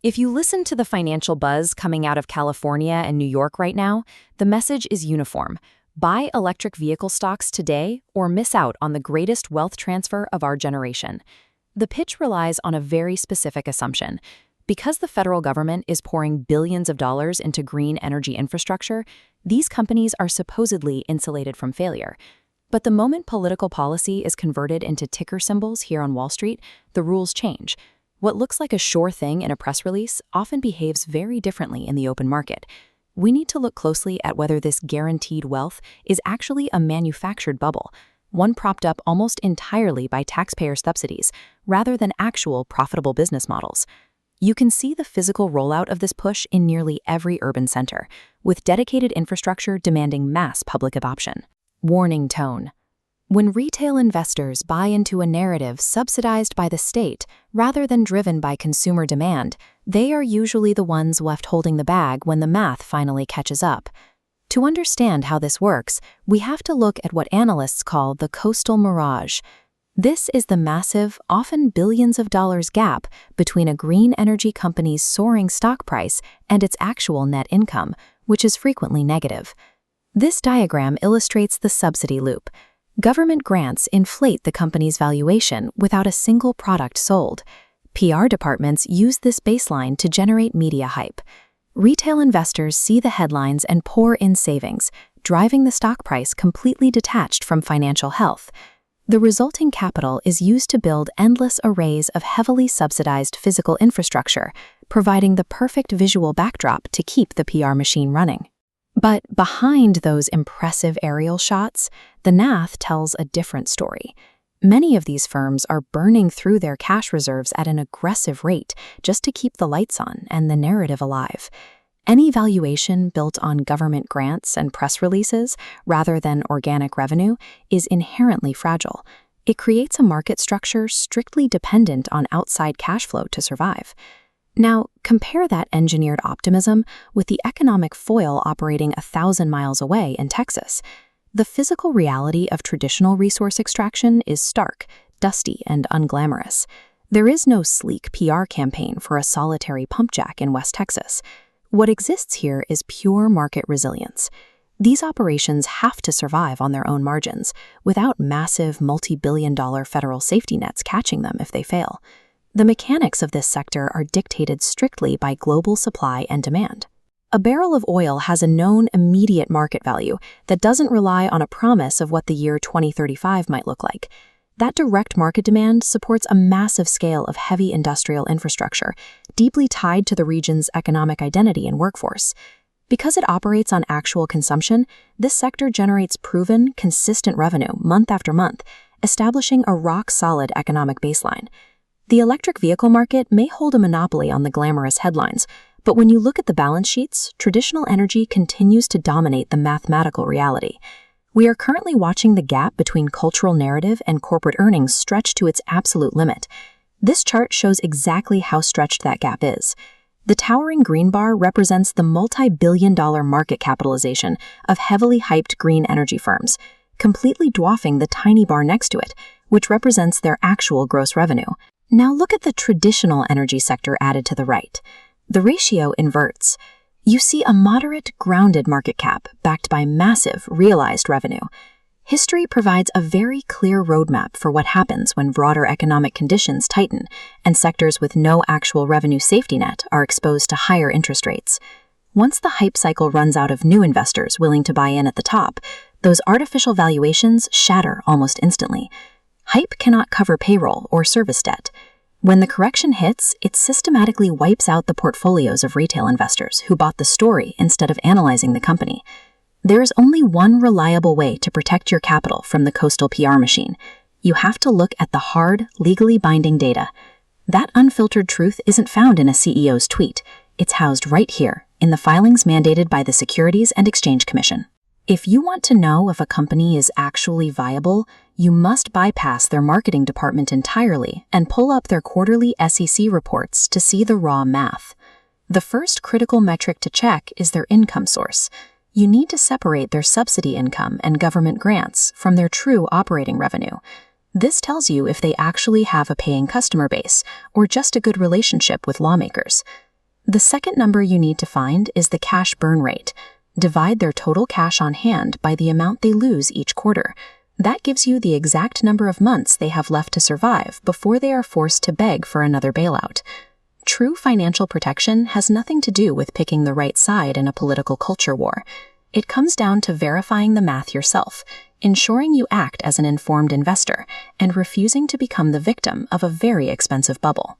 If you listen to the financial buzz coming out of California and New York right now, the message is uniform. Buy electric vehicle stocks today or miss out on the greatest wealth transfer of our generation. The pitch relies on a very specific assumption. Because the federal government is pouring billions of dollars into green energy infrastructure, these companies are supposedly insulated from failure. But the moment political policy is converted into ticker symbols here on Wall Street, the rules change. What looks like a sure thing in a press release often behaves very differently in the open market. We need to look closely at whether this guaranteed wealth is actually a manufactured bubble, one propped up almost entirely by taxpayer subsidies, rather than actual profitable business models. You can see the physical rollout of this push in nearly every urban center, with dedicated infrastructure demanding mass public adoption. Warning tone. When retail investors buy into a narrative subsidized by the state rather than driven by consumer demand, they are usually the ones left holding the bag when the math finally catches up. To understand how this works, we have to look at what analysts call the coastal mirage. This is the massive, often billions of dollars gap between a green energy company's soaring stock price and its actual net income, which is frequently negative. This diagram illustrates the subsidy loop. Government grants inflate the company's valuation without a single product sold. PR departments use this baseline to generate media hype. Retail investors see the headlines and pour in savings, driving the stock price completely detached from financial health. The resulting capital is used to build endless arrays of heavily subsidized physical infrastructure, providing the perfect visual backdrop to keep the PR machine running. But behind those impressive aerial shots, the math tells a different story. Many of these firms are burning through their cash reserves at an aggressive rate just to keep the lights on and the narrative alive. Any valuation built on government grants and press releases rather than organic revenue is inherently fragile. It creates a market structure strictly dependent on outside cash flow to survive. Now, compare that engineered optimism with the economic foil operating 1,000 miles away in Texas. The physical reality of traditional resource extraction is stark, dusty, and unglamorous. There is no sleek PR campaign for a solitary pump jack in West Texas. What exists here is pure market resilience. These operations have to survive on their own margins, without massive multi-billion-dollar federal safety nets catching them if they fail. The mechanics of this sector are dictated strictly by global supply and demand. A barrel of oil has a known immediate market value that doesn't rely on a promise of what the year 2035 might look like. That direct market demand supports a massive scale of heavy industrial infrastructure, deeply tied to the region's economic identity and workforce. Because it operates on actual consumption, this sector generates proven, consistent revenue month after month, establishing a rock-solid economic baseline. The electric vehicle market may hold a monopoly on the glamorous headlines, but when you look at the balance sheets, traditional energy continues to dominate the mathematical reality. We are currently watching the gap between cultural narrative and corporate earnings stretch to its absolute limit. This chart shows exactly how stretched that gap is. The towering green bar represents the multi-billion-dollar market capitalization of heavily hyped green energy firms, completely dwarfing the tiny bar next to it, which represents their actual gross revenue. Now look at the traditional energy sector added to the right. The ratio inverts. You see a moderate, grounded market cap backed by massive, realized revenue. History provides a very clear roadmap for what happens when broader economic conditions tighten and sectors with no actual revenue safety net are exposed to higher interest rates. Once the hype cycle runs out of new investors willing to buy in at the top, those artificial valuations shatter almost instantly. Hype cannot cover payroll or service debt. When the correction hits, it systematically wipes out the portfolios of retail investors who bought the story instead of analyzing the company. There is only one reliable way to protect your capital from the coastal PR machine. You have to look at the hard, legally binding data. That unfiltered truth isn't found in a CEO's tweet. It's housed right here, in the filings mandated by the Securities and Exchange Commission. If you want to know if a company is actually viable, you must bypass their marketing department entirely and pull up their quarterly SEC reports to see the raw math. The first critical metric to check is their income source. You need to separate their subsidy income and government grants from their true operating revenue. This tells you if they actually have a paying customer base or just a good relationship with lawmakers. The second number you need to find is the cash burn rate. Divide their total cash on hand by the amount they lose each quarter. That gives you the exact number of months they have left to survive before they are forced to beg for another bailout. True financial protection has nothing to do with picking the right side in a political culture war. It comes down to verifying the math yourself, ensuring you act as an informed investor, and refusing to become the victim of a very expensive bubble.